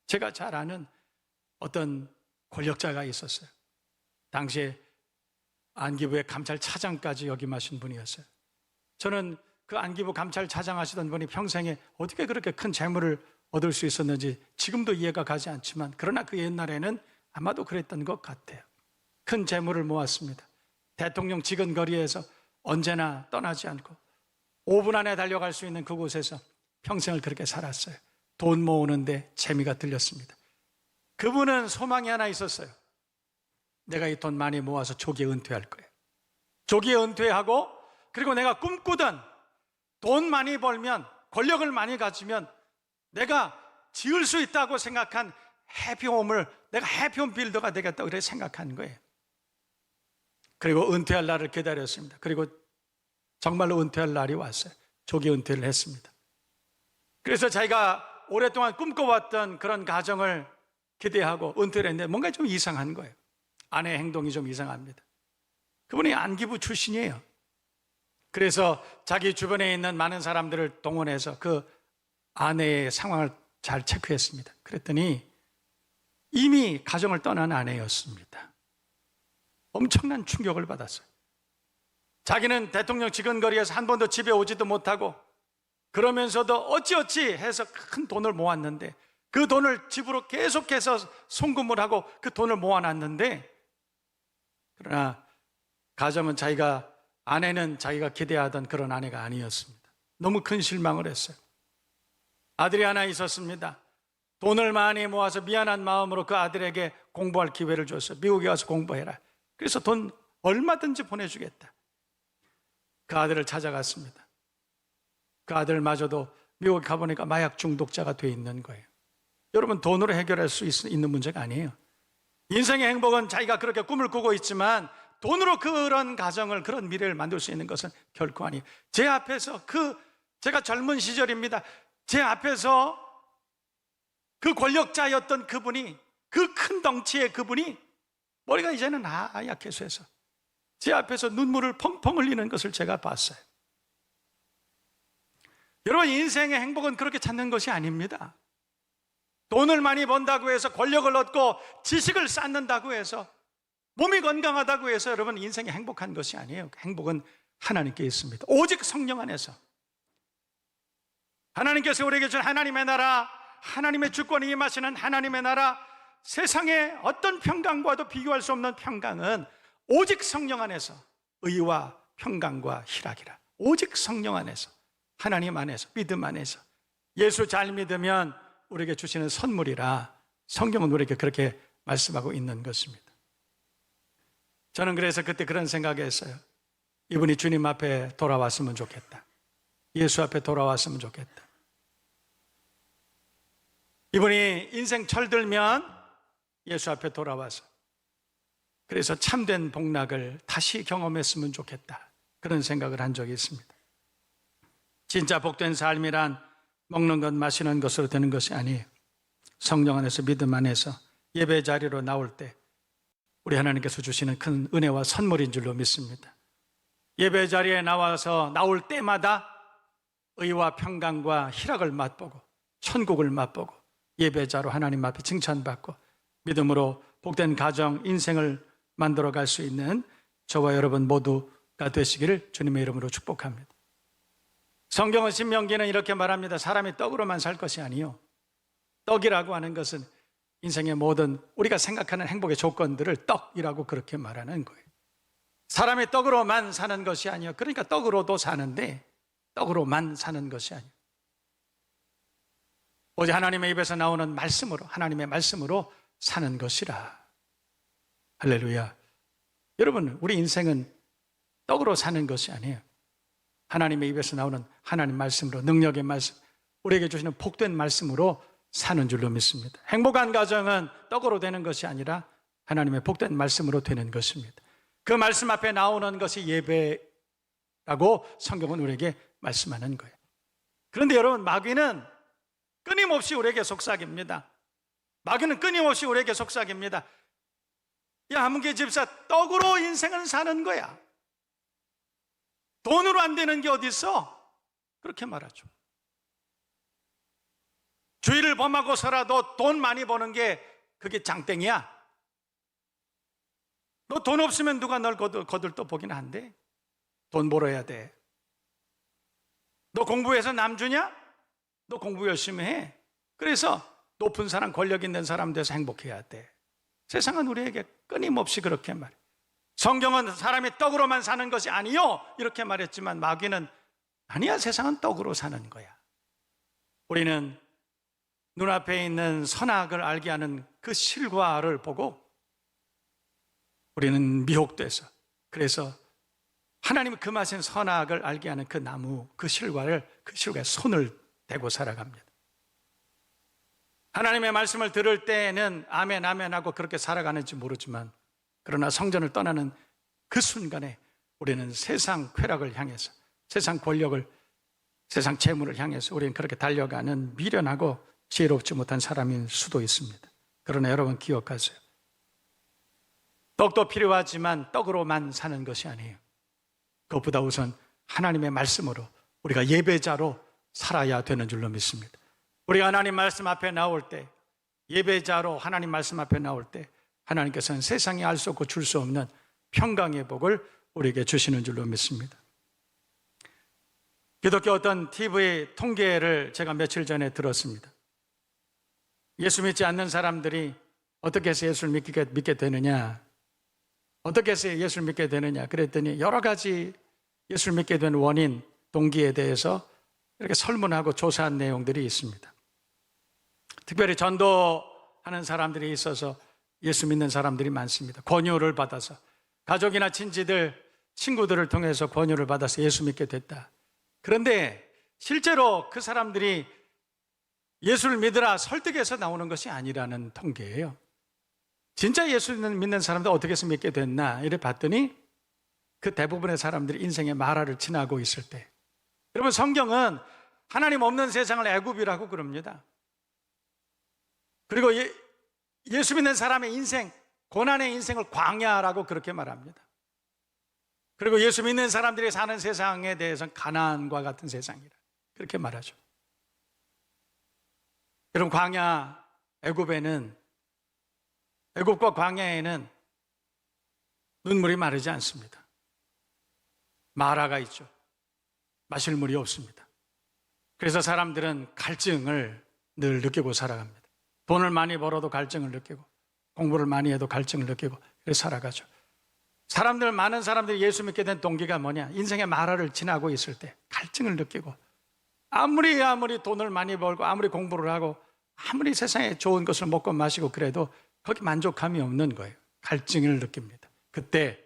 제가 잘 아는 어떤 권력자가 있었어요. 당시에 안기부의 감찰차장까지 역임하신 분이었어요. 저는 그 안기부 감찰차장 하시던 분이 평생에 어떻게 그렇게 큰 재물을 얻을 수 있었는지 지금도 이해가 가지 않지만, 그러나 그 옛날에는 아마도 그랬던 것 같아요. 큰 재물을 모았습니다. 대통령 지근거리에서 언제나 떠나지 않고 5분 안에 달려갈 수 있는 그곳에서 평생을 그렇게 살았어요. 돈 모으는데 재미가 들렸습니다. 그분은 소망이 하나 있었어요. 내가 이 돈 많이 모아서 조기에 은퇴할 거예요. 조기에 은퇴하고, 그리고 내가 꿈꾸던 돈 많이 벌면, 권력을 많이 가지면 내가 지을 수 있다고 생각한 해피홈을, 내가 해피홈 빌더가 되겠다고 그렇게 생각한 거예요. 그리고 은퇴할 날을 기다렸습니다. 그리고 정말로 은퇴할 날이 왔어요. 조기 은퇴를 했습니다. 그래서 자기가 오랫동안 꿈꿔왔던 그런 가정을 기대하고 은퇴를 했는데 뭔가 좀 이상한 거예요. 아내의 행동이 좀 이상합니다. 그분이 안기부 출신이에요. 그래서 자기 주변에 있는 많은 사람들을 동원해서 그 아내의 상황을 잘 체크했습니다. 그랬더니 이미 가정을 떠난 아내였습니다. 엄청난 충격을 받았어요. 자기는 대통령 지근거리에서 한 번도 집에 오지도 못하고, 그러면서도 어찌어찌 해서 큰 돈을 모았는데, 그 돈을 집으로 계속해서 송금을 하고 그 돈을 모아놨는데, 그러나 가정은 아내는 자기가 기대하던 그런 아내가 아니었습니다. 너무 큰 실망을 했어요. 아들이 하나 있었습니다. 돈을 많이 모아서 미안한 마음으로 그 아들에게 공부할 기회를 줬어요. 미국에 가서 공부해라. 그래서 돈 얼마든지 보내주겠다. 그 아들을 찾아갔습니다. 그 아들마저도 미국에 가보니까 마약 중독자가 돼 있는 거예요. 여러분, 돈으로 해결할 수 있는 문제가 아니에요. 인생의 행복은 자기가 그렇게 꿈을 꾸고 있지만 돈으로 그런 가정을, 그런 미래를 만들 수 있는 것은 결코 아니에요. 제 앞에서 제가 젊은 시절입니다. 제 앞에서 그 권력자였던 그분이, 그 큰 덩치의 그분이 머리가 이제는 하얗게 쇠서 제 앞에서 눈물을 펑펑 흘리는 것을 제가 봤어요. 여러분, 인생의 행복은 그렇게 찾는 것이 아닙니다. 돈을 많이 번다고 해서, 권력을 얻고 지식을 쌓는다고 해서, 몸이 건강하다고 해서 여러분 인생이 행복한 것이 아니에요. 행복은 하나님께 있습니다. 오직 성령 안에서. 하나님께서 우리에게 준 하나님의 나라, 하나님의 주권이 임하시는 하나님의 나라, 세상의 어떤 평강과도 비교할 수 없는 평강은 오직 성령 안에서, 의와 평강과 희락이라. 오직 성령 안에서, 하나님 안에서, 믿음 안에서. 예수 잘 믿으면 우리에게 주시는 선물이라 성경은 우리에게 그렇게 말씀하고 있는 것입니다. 저는 그래서 그때 그런 생각했어요. 이분이 주님 앞에 돌아왔으면 좋겠다. 예수 앞에 돌아왔으면 좋겠다. 이분이 인생 철들면 예수 앞에 돌아와서, 그래서 참된 복락을 다시 경험했으면 좋겠다. 그런 생각을 한 적이 있습니다. 진짜 복된 삶이란 먹는 것, 마시는 것으로 되는 것이 아니에요. 성령 안에서, 믿음 안에서 예배 자리로 나올 때 우리 하나님께서 주시는 큰 은혜와 선물인 줄로 믿습니다. 예배 자리에 나올 때마다 의와 평강과 희락을 맛보고 천국을 맛보고 예배자로 하나님 앞에 칭찬받고 믿음으로 복된 가정, 인생을 만들어갈 수 있는 저와 여러분 모두가 되시기를 주님의 이름으로 축복합니다. 성경은 신명기는 이렇게 말합니다. 사람이 떡으로만 살 것이 아니요, 떡이라고 하는 것은 인생의 모든 우리가 생각하는 행복의 조건들을 떡이라고 그렇게 말하는 거예요. 사람이 떡으로만 사는 것이 아니요, 그러니까 떡으로도 사는데 떡으로만 사는 것이 아니요, 오직 하나님의 입에서 나오는 말씀으로, 하나님의 말씀으로 사는 것이라. 할렐루야. 여러분, 우리 인생은 떡으로 사는 것이 아니에요. 하나님의 입에서 나오는 하나님 말씀으로, 능력의 말씀, 우리에게 주시는 복된 말씀으로 사는 줄로 믿습니다. 행복한 가정은 떡으로 되는 것이 아니라 하나님의 복된 말씀으로 되는 것입니다. 그 말씀 앞에 나오는 것이 예배라고 성경은 우리에게 말씀하는 거예요. 그런데 여러분, 마귀는 끊임없이 우리에게 속삭입니다. 마귀는 끊임없이 우리에게 속삭입니다. 야, 한문계 집사, 떡으로 인생을 사는 거야. 돈으로 안 되는 게 어디 있어? 그렇게 말하죠. 주의를 범하고서라도 돈 많이 버는 게 그게 장땡이야. 너 돈 없으면 누가 널 거들떠 보긴 한데 돈 벌어야 돼. 너 공부해서 남 주냐? 너 공부 열심히 해. 그래서 높은 사람, 권력 있는 사람 돼서 행복해야 돼. 세상은 우리에게 끊임없이 그렇게 말해. 성경은 사람이 떡으로만 사는 것이 아니요 이렇게 말했지만 마귀는 아니야, 세상은 떡으로 사는 거야. 우리는 눈앞에 있는 선악을 알게 하는 그 실과를 보고 우리는 미혹돼서, 그래서 하나님이 금하신 선악을 알게 하는 그 나무, 그 실과에 손을 대고 살아갑니다. 하나님의 말씀을 들을 때에는 아멘 아멘 하고 그렇게 살아가는지 모르지만, 그러나 성전을 떠나는 그 순간에 우리는 세상 쾌락을 향해서, 세상 권력을, 세상 재물을 향해서 우리는 그렇게 달려가는 미련하고 지혜롭지 못한 사람일 수도 있습니다. 그러나 여러분 기억하세요. 떡도 필요하지만 떡으로만 사는 것이 아니에요. 그것보다 우선 하나님의 말씀으로 우리가 예배자로 살아야 되는 줄로 믿습니다. 우리가 하나님 말씀 앞에 나올 때, 예배자로 하나님 말씀 앞에 나올 때 하나님께서는 세상이 알 수 없고 줄 수 없는 평강의 복을 우리에게 주시는 줄로 믿습니다. 기독교 어떤 TV 통계를 제가 며칠 전에 들었습니다. 예수 믿지 않는 사람들이 어떻게 해서 예수를 믿게 되느냐, 어떻게 해서 예수를 믿게 되느냐 그랬더니 여러 가지 예수를 믿게 된 원인, 동기에 대해서 이렇게 설문하고 조사한 내용들이 있습니다. 특별히 전도하는 사람들이 있어서 예수 믿는 사람들이 많습니다. 권유를 받아서, 가족이나 친지들, 친구들을 통해서 권유를 받아서 예수 믿게 됐다. 그런데 실제로 그 사람들이 예수를 믿으라 설득해서 나오는 것이 아니라는 통계예요. 진짜 예수 믿는 사람들 어떻게 해서 믿게 됐나 이래 봤더니 그 대부분의 사람들이 인생의 마라를 지나고 있을 때, 여러분 성경은 하나님 없는 세상을 애굽이라고 그럽니다. 그리고 예수 믿는 사람의 인생, 고난의 인생을 광야라고 그렇게 말합니다. 그리고 예수 믿는 사람들이 사는 세상에 대해서는 가나안과 같은 세상이라 그렇게 말하죠. 여러분 광야, 애굽과 광야에는 눈물이 마르지 않습니다. 마라가 있죠. 마실 물이 없습니다. 그래서 사람들은 갈증을 늘 느끼고 살아갑니다. 돈을 많이 벌어도 갈증을 느끼고, 공부를 많이 해도 갈증을 느끼고, 그래서 살아가죠. 많은 사람들이 예수 믿게 된 동기가 뭐냐? 인생의 마라를 지나고 있을 때 갈증을 느끼고, 아무리 돈을 많이 벌고 아무리 공부를 하고 아무리 세상에 좋은 것을 먹고 마시고 그래도 거기 만족감이 없는 거예요. 갈증을 느낍니다. 그때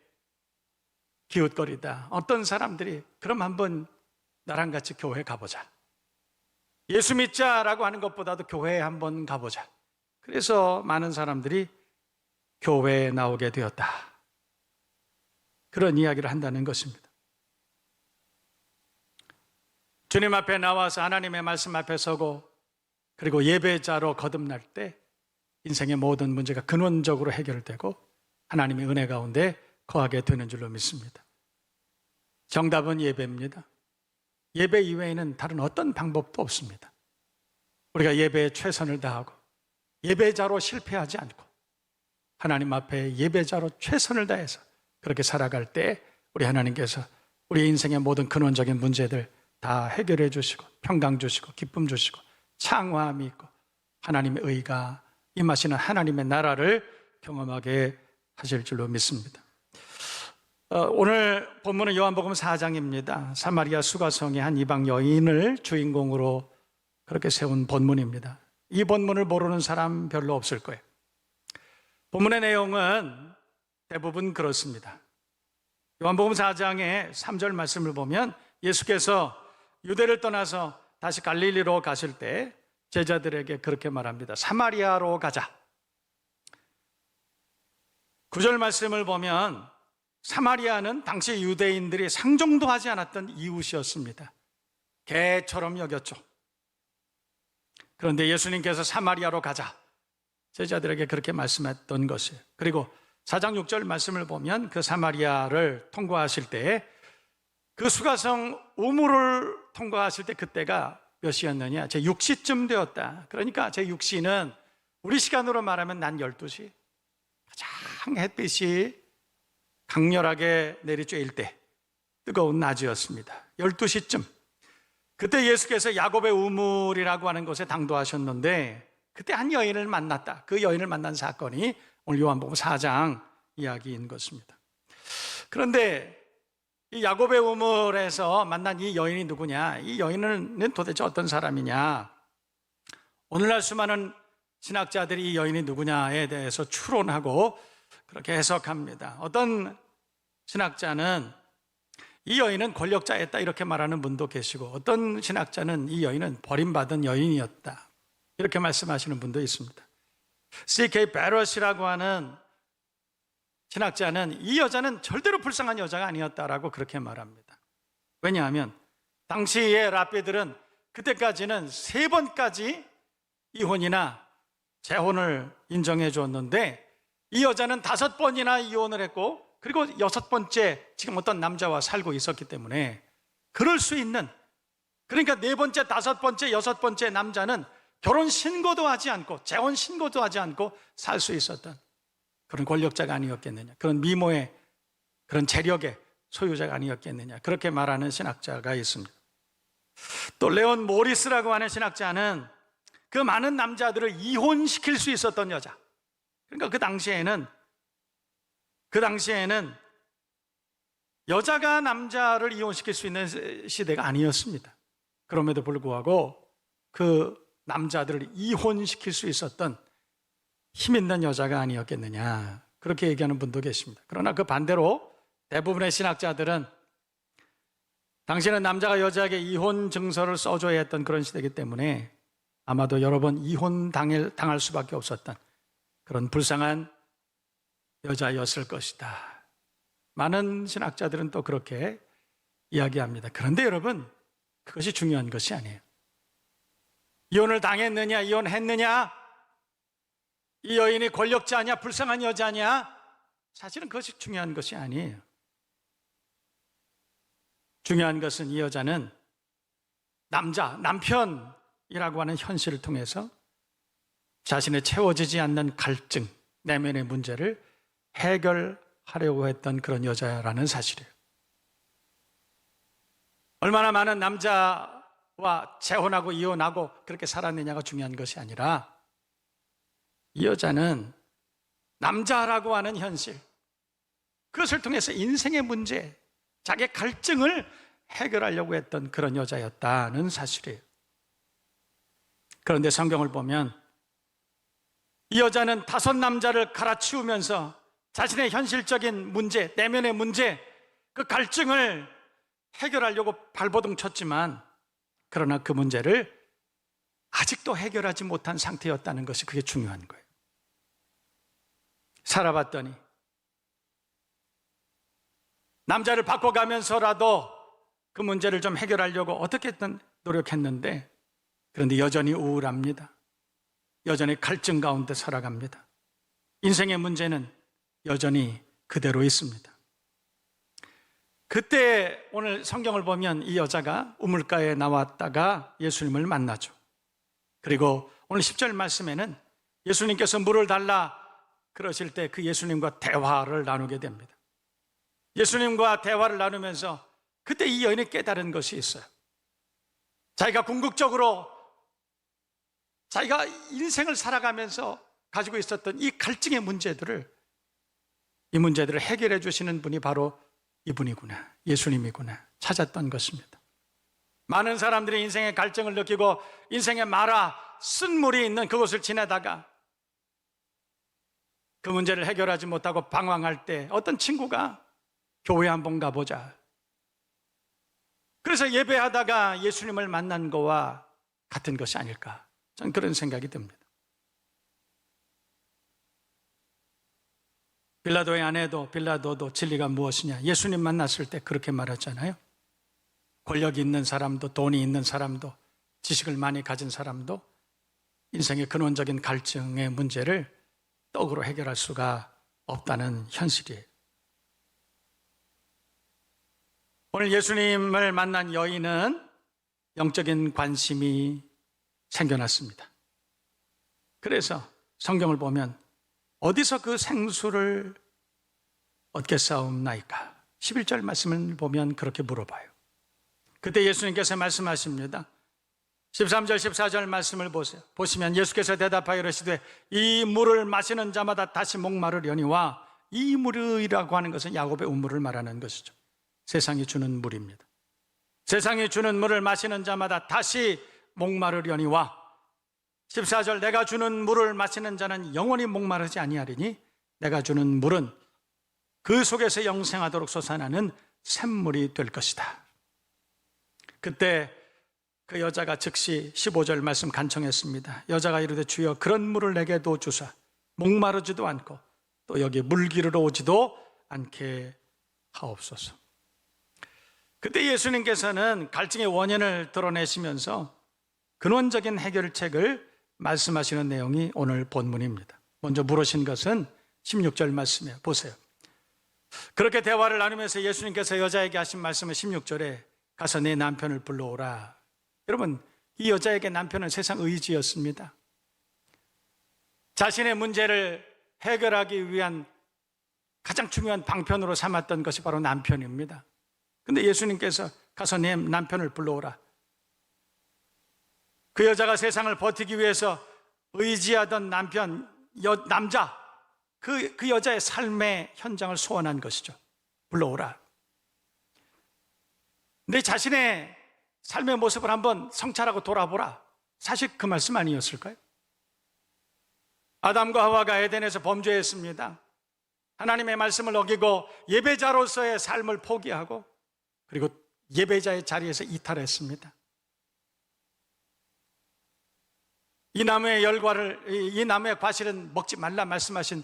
기웃거리다 어떤 사람들이 그럼 한번 나랑 같이 교회 가보자, 예수 믿자라고 하는 것보다도 교회에 한번 가보자. 그래서 많은 사람들이 교회에 나오게 되었다, 그런 이야기를 한다는 것입니다. 주님 앞에 나와서 하나님의 말씀 앞에 서고 그리고 예배자로 거듭날 때 인생의 모든 문제가 근원적으로 해결되고 하나님의 은혜 가운데 거하게 되는 줄로 믿습니다. 정답은 예배입니다. 예배 이외에는 다른 어떤 방법도 없습니다. 우리가 예배에 최선을 다하고 예배자로 실패하지 않고 하나님 앞에 예배자로 최선을 다해서 그렇게 살아갈 때 우리 하나님께서 우리 인생의 모든 근원적인 문제들 다 해결해 주시고 평강 주시고 기쁨 주시고 창화함이 있고 하나님의 의가 임하시는 하나님의 나라를 경험하게 하실 줄로 믿습니다. 오늘 본문은 요한복음 4장입니다. 사마리아 수가성의 한 이방 여인을 주인공으로 그렇게 세운 본문입니다. 이 본문을 모르는 사람 별로 없을 거예요. 본문의 내용은 대부분 그렇습니다. 요한복음 4장의 3절 말씀을 보면 예수께서 유대를 떠나서 다시 갈릴리로 가실 때 제자들에게 그렇게 말합니다. 사마리아로 가자. 9절 말씀을 보면 사마리아는 당시 유대인들이 상종도 하지 않았던 이웃이었습니다. 개처럼 여겼죠. 그런데 예수님께서 사마리아로 가자, 제자들에게 그렇게 말씀했던 것이에요. 그리고 4장 6절 말씀을 보면 그 사마리아를 통과하실 때 그 수가성 우물을 통과하실 때 그때가 몇 시였느냐? 제 6시쯤 되었다. 그러니까 제 6시는 우리 시간으로 말하면 난 12시. 가장 햇빛이 강렬하게 내리쬐일 때 뜨거운 낮이었습니다. 12시쯤. 그때 예수께서 야곱의 우물이라고 하는 곳에 당도하셨는데 그때 한 여인을 만났다. 그 여인을 만난 사건이 오늘 요한복음 4장 이야기인 것입니다. 그런데 이 야곱의 우물에서 만난 이 여인이 누구냐? 이 여인은 도대체 어떤 사람이냐? 오늘날 수많은 신학자들이 이 여인이 누구냐에 대해서 추론하고 그렇게 해석합니다. 어떤 신학자는 이 여인은 권력자였다 이렇게 말하는 분도 계시고, 어떤 신학자는 이 여인은 버림받은 여인이었다 이렇게 말씀하시는 분도 있습니다. C.K. 베럿이라고 하는 신학자는 이 여자는 절대로 불쌍한 여자가 아니었다라고 그렇게 말합니다. 왜냐하면 당시의 랍비들은 그때까지는 3번까지 이혼이나 재혼을 인정해 줬는데 이 여자는 5번이나 이혼을 했고, 그리고 6번째 지금 어떤 남자와 살고 있었기 때문에 그럴 수 있는, 그러니까 4번째, 5번째, 6번째 남자는 결혼 신고도 하지 않고 재혼 신고도 하지 않고 살 수 있었던 그런 권력자가 아니었겠느냐, 그런 미모의 그런 재력의 소유자가 아니었겠느냐, 그렇게 말하는 신학자가 있습니다. 또 레온 모리스라고 하는 신학자는 그 많은 남자들을 이혼시킬 수 있었던 여자, 그러니까 그 당시에는 여자가 남자를 이혼시킬 수 있는 시대가 아니었습니다. 그럼에도 불구하고 그 남자들을 이혼시킬 수 있었던 힘 있는 여자가 아니었겠느냐, 그렇게 얘기하는 분도 계십니다. 그러나 그 반대로 대부분의 신학자들은 당시에는 남자가 여자에게 이혼 증서를 써줘야 했던 그런 시대이기 때문에 아마도 여러 번 이혼당할 수밖에 없었던 그런 불쌍한 여자였을 것이다. 많은 신학자들은 또 그렇게 이야기합니다. 그런데 여러분, 그것이 중요한 것이 아니에요. 이혼을 당했느냐, 이혼했느냐, 이 여인이 권력자냐, 불쌍한 여자냐, 사실은 그것이 중요한 것이 아니에요. 중요한 것은 이 여자는 남편이라고 하는 현실을 통해서 자신의 채워지지 않는 갈증, 내면의 문제를 해결하려고 했던 그런 여자라는 사실이에요. 얼마나 많은 남자와 재혼하고 이혼하고 그렇게 살았느냐가 중요한 것이 아니라 이 여자는 남자라고 하는 현실, 그것을 통해서 인생의 문제, 자기의 갈증을 해결하려고 했던 그런 여자였다는 사실이에요. 그런데 성경을 보면 이 여자는 5 남자를 갈아치우면서 자신의 현실적인 문제, 내면의 문제, 그 갈증을 해결하려고 발버둥 쳤지만, 그러나 그 문제를 아직도 해결하지 못한 상태였다는 것이 그게 중요한 거예요. 살아봤더니 남자를 바꿔가면서라도 그 문제를 좀 해결하려고 어떻게든 노력했는데, 그런데 여전히 우울합니다. 여전히 갈증 가운데 살아갑니다. 인생의 문제는 여전히 그대로 있습니다. 그때 오늘 성경을 보면 이 여자가 우물가에 나왔다가 예수님을 만나죠. 그리고 오늘 10절 말씀에는 예수님께서 물을 달라 그러실 때 그 예수님과 대화를 나누게 됩니다. 예수님과 대화를 나누면서 그때 이 여인이 깨달은 것이 있어요. 자기가 궁극적으로 자기가 인생을 살아가면서 가지고 있었던 이 갈증의 문제들을, 이 문제들을 해결해 주시는 분이 바로 이분이구나, 예수님이구나 찾았던 것입니다. 많은 사람들이 인생의 갈증을 느끼고 인생의 마라 쓴물이 있는 그곳을 지내다가 그 문제를 해결하지 못하고 방황할 때 어떤 친구가 교회 한번 가보자, 그래서 예배하다가 예수님을 만난 거와 같은 것이 아닐까, 저는 그런 생각이 듭니다. 빌라도의 아내도, 빌라도도 진리가 무엇이냐, 예수님 만났을 때 그렇게 말했잖아요. 권력이 있는 사람도, 돈이 있는 사람도, 지식을 많이 가진 사람도 인생의 근원적인 갈증의 문제를 떡으로 해결할 수가 없다는 현실이에요. 오늘 예수님을 만난 여인은 영적인 관심이 생겨났습니다. 그래서 성경을 보면 어디서 그 생수를 얻겠사옵나이까? 11절 말씀을 보면 그렇게 물어봐요. 그때 예수님께서 말씀하십니다. 13절 14절 말씀을 보시면 예수께서 대답하여 이르시되 이 물을 마시는 자마다 다시 목마르려니와 이 물이라고 하는 것은 야곱의 우물을 말하는 것이죠. 세상이 주는 물입니다. 세상이 주는 물을 마시는 자마다 다시 목마르려니와 14절 내가 주는 물을 마시는 자는 영원히 목마르지 아니하리니 내가 주는 물은 그 속에서 영생하도록 솟아나는 샘물이 될 것이다. 그때 그 여자가 즉시 15절 말씀 간청했습니다. 여자가 이르되 주여 그런 물을 내게도 주사 목마르지도 않고 또 여기 물기르러 오지도 않게 하옵소서. 그때 예수님께서는 갈증의 원인을 드러내시면서 근원적인 해결책을 말씀하시는 내용이 오늘 본문입니다. 먼저 물으신 것은 16절 말씀이에요. 보세요. 그렇게 대화를 나누면서 예수님께서 여자에게 하신 말씀은 16절에 가서 내 남편을 불러오라. 여러분, 이 여자에게 남편은 세상 의지였습니다. 자신의 문제를 해결하기 위한 가장 중요한 방편으로 삼았던 것이 바로 남편입니다. 근데 예수님께서 가서 내 남편을 불러오라. 그 여자가 세상을 버티기 위해서 의지하던 남자, 그 여자의 삶의 현장을 소원한 것이죠. 불러오라. 내 자신의 삶의 모습을 한번 성찰하고 돌아보라. 사실 그 말씀 아니었을까요? 아담과 하와가 에덴에서 범죄했습니다. 하나님의 말씀을 어기고 예배자로서의 삶을 포기하고 그리고 예배자의 자리에서 이탈했습니다. 이 나무의 과실은 먹지 말라 말씀하신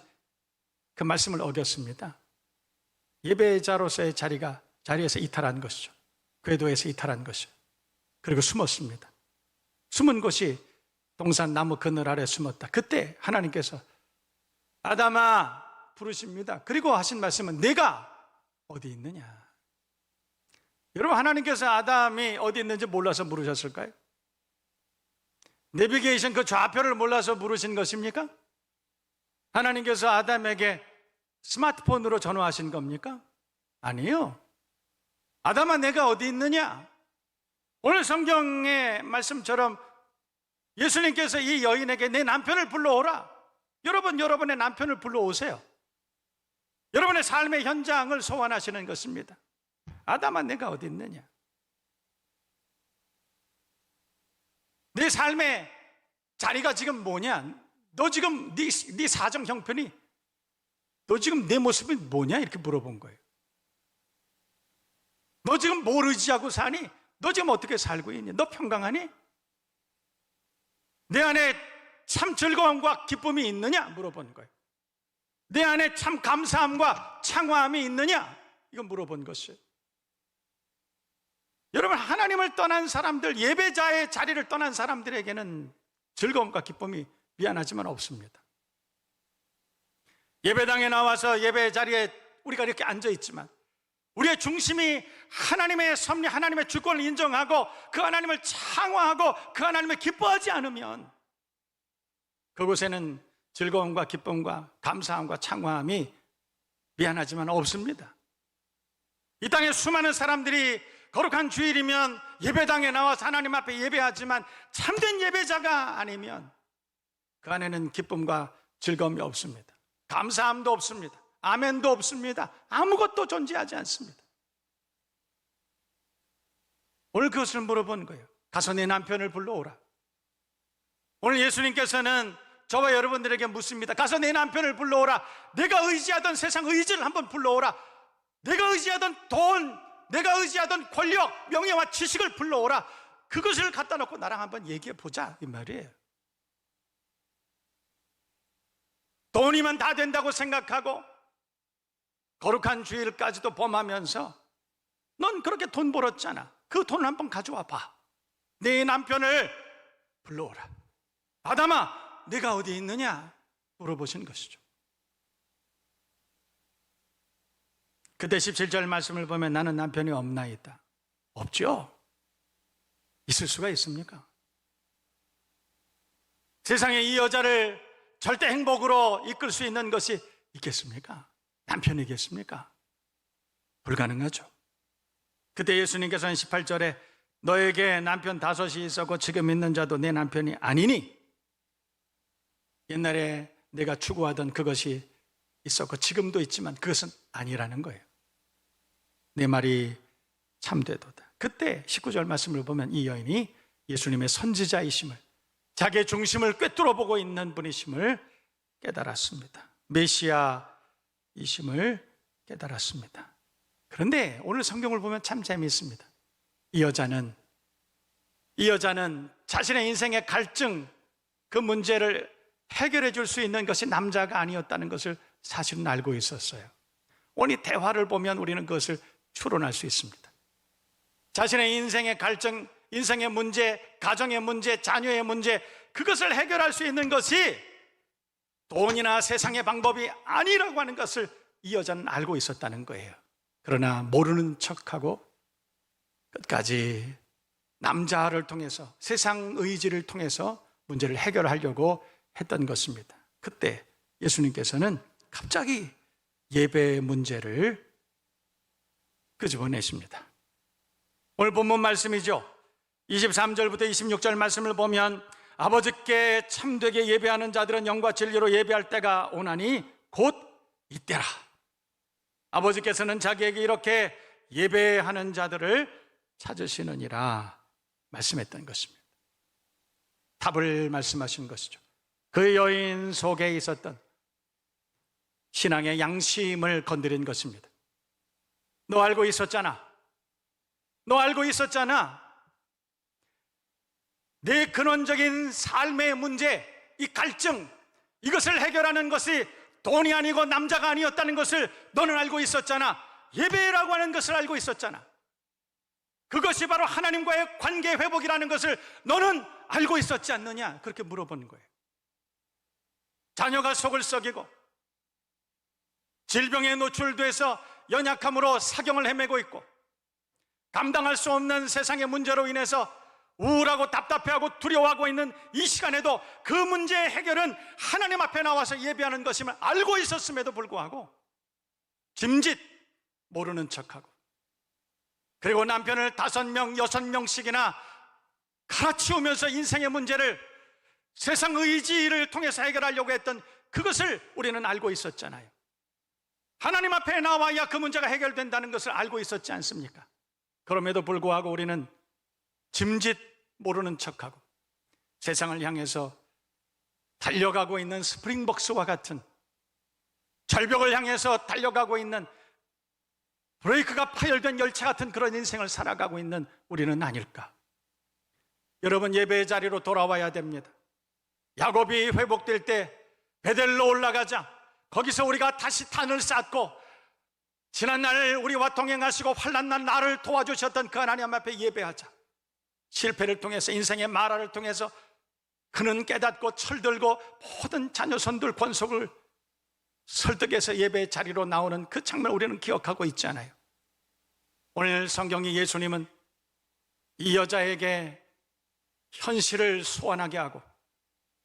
그 말씀을 어겼습니다. 예배자로서의 자리에서 이탈한 것이죠. 궤도에서 이탈한 것이죠. 그리고 숨었습니다. 숨은 곳이 동산 나무 그늘 아래 숨었다. 그때 하나님께서 아담아 부르십니다. 그리고 하신 말씀은 내가 어디 있느냐. 여러분, 하나님께서 아담이 어디 있는지 몰라서 물으셨을까요? 내비게이션 그 좌표를 몰라서 물으신 것입니까? 하나님께서 아담에게 스마트폰으로 전화하신 겁니까? 아니요. 아담아 내가 어디 있느냐? 오늘 성경의 말씀처럼 예수님께서 이 여인에게 내 남편을 불러오라. 여러분의 남편을 불러오세요. 여러분의 삶의 현장을 소환하시는 것입니다. 아담아 내가 어디 있느냐? 내 삶의 자리가 지금 뭐냐? 너 지금 네 사정 형편이 너 지금 내 모습이 뭐냐? 이렇게 물어본 거예요. 너 지금 뭘 의지하고 사니? 너 지금 어떻게 살고 있니? 너 평강하니? 내 안에 참 즐거움과 기쁨이 있느냐? 물어본 거예요. 내 안에 참 감사함과 창화함이 있느냐? 이거 물어본 것이에요. 여러분, 하나님을 떠난 사람들, 예배자의 자리를 떠난 사람들에게는 즐거움과 기쁨이 미안하지만 없습니다. 예배당에 나와서 예배 자리에 우리가 이렇게 앉아 있지만 우리의 중심이 하나님의 섭리, 하나님의 주권을 인정하고 그 하나님을 창화하고 그 하나님을 기뻐하지 않으면 그곳에는 즐거움과 기쁨과 감사함과 창화함이 미안하지만 없습니다. 이 땅에 수많은 사람들이 거룩한 주일이면 예배당에 나와서 하나님 앞에 예배하지만 참된 예배자가 아니면 그 안에는 기쁨과 즐거움이 없습니다. 감사함도 없습니다. 아멘도 없습니다. 아무것도 존재하지 않습니다. 오늘 그것을 물어본 거예요. 가서 내 남편을 불러오라. 오늘 예수님께서는 저와 여러분들에게 묻습니다. 가서 내 남편을 불러오라. 내가 의지하던 세상 의지를 한번 불러오라. 내가 의지하던 돈, 내가 의지하던 권력, 명예와 지식을 불러오라. 그것을 갖다 놓고 나랑 한번 얘기해 보자, 이 말이에요. 돈이면 다 된다고 생각하고 거룩한 주일까지도 범하면서 넌 그렇게 돈 벌었잖아. 그 돈 한번 가져와 봐. 내 남편을 불러오라. 아담아, 내가 어디 있느냐? 물어보신 것이죠. 그때 17절 말씀을 보면 나는 남편이 없나이다. 없죠. 있을 수가 있습니까? 세상에 이 여자를 절대 행복으로 이끌 수 있는 것이 있겠습니까? 남편이겠습니까? 불가능하죠. 그때 예수님께서는 18절에 너에게 남편 5이 있었고 지금 있는 자도 내 남편이 아니니, 옛날에 내가 추구하던 그것이 있었고 지금도 있지만 그것은 아니라는 거예요. 내 말이 참되도다. 그때 19절 말씀을 보면 이 여인이 예수님의 선지자이심을, 자기의 중심을 꿰뚫어 보고 있는 분이심을 깨달았습니다. 메시아이심을 깨달았습니다. 그런데 오늘 성경을 보면 참 재미있습니다. 이 여자는 자신의 인생의 갈증, 그 문제를 해결해 줄 수 있는 것이 남자가 아니었다는 것을 사실은 알고 있었어요. 오늘 대화를 보면 우리는 그것을 추론할 수 있습니다. 자신의 인생의 갈증, 인생의 문제, 가정의 문제, 자녀의 문제, 그것을 해결할 수 있는 것이 돈이나 세상의 방법이 아니라고 하는 것을 이 여자는 알고 있었다는 거예요. 그러나 모르는 척하고 끝까지 남자를 통해서, 세상 의지를 통해서 문제를 해결하려고 했던 것입니다. 그때 예수님께서는 갑자기 예배의 문제를 끄집어내십니다. 오늘 본문 말씀이죠. 23절부터 26절 말씀을 보면 아버지께 참되게 예배하는 자들은 영과 진리로 예배할 때가 오나니 곧 이때라. 아버지께서는 자기에게 이렇게 예배하는 자들을 찾으시느니라 말씀했던 것입니다. 답을 말씀하신 것이죠. 그 여인 속에 있었던 신앙의 양심을 건드린 것입니다. 너 알고 있었잖아. 너 알고 있었잖아. 내 근원적인 삶의 문제, 이 갈증, 이것을 해결하는 것이 돈이 아니고 남자가 아니었다는 것을 너는 알고 있었잖아. 예배라고 하는 것을 알고 있었잖아. 그것이 바로 하나님과의 관계 회복이라는 것을 너는 알고 있었지 않느냐? 그렇게 물어보는 거예요. 자녀가 속을 썩이고 질병에 노출돼서 연약함으로 사경을 헤매고 있고 감당할 수 없는 세상의 문제로 인해서 우울하고 답답해하고 두려워하고 있는 이 시간에도 그 문제의 해결은 하나님 앞에 나와서 예배하는 것임을 알고 있었음에도 불구하고 짐짓 모르는 척하고, 그리고 남편을 5명, 6명씩이나 갈아치우면서 인생의 문제를 세상 의지를 통해서 해결하려고 했던 그것을 우리는 알고 있었잖아요. 하나님 앞에 나와야 그 문제가 해결된다는 것을 알고 있었지 않습니까? 그럼에도 불구하고 우리는 짐짓 모르는 척하고 세상을 향해서 달려가고 있는 스프링복스와 같은, 절벽을 향해서 달려가고 있는 브레이크가 파열된 열차 같은 그런 인생을 살아가고 있는 우리는 아닐까? 여러분, 예배의 자리로 돌아와야 됩니다. 야곱이 회복될 때 베델로 올라가자. 거기서 우리가 다시 탄을 쌓고 지난날 우리와 동행하시고 환난날 나를 도와주셨던 그 하나님 앞에 예배하자. 실패를 통해서, 인생의 마라를 통해서 그는 깨닫고 철들고 모든 자녀손들 권속을 설득해서 예배의 자리로 나오는 그 장면을 우리는 기억하고 있잖아요. 오늘 성경이 예수님은 이 여자에게 현실을 소환하게 하고,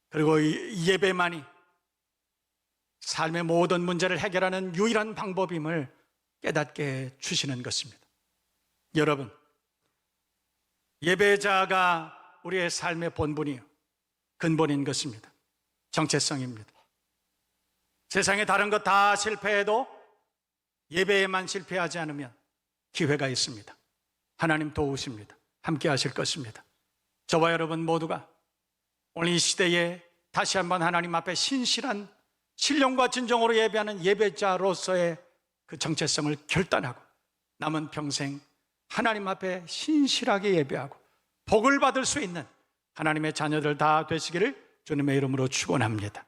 그리고 이 예배만이 삶의 모든 문제를 해결하는 유일한 방법임을 깨닫게 주시는 것입니다. 여러분, 예배자가 우리의 삶의 본분이요, 근본인 것입니다. 정체성입니다. 세상의 다른 것 다 실패해도 예배에만 실패하지 않으면 기회가 있습니다. 하나님 도우십니다. 함께 하실 것입니다. 저와 여러분 모두가 오늘 이 시대에 다시 한번 하나님 앞에 신실한 신령과 진정으로 예배하는 예배자로서의 그 정체성을 결단하고 남은 평생 하나님 앞에 신실하게 예배하고 복을 받을 수 있는 하나님의 자녀들 다 되시기를 주님의 이름으로 축원합니다.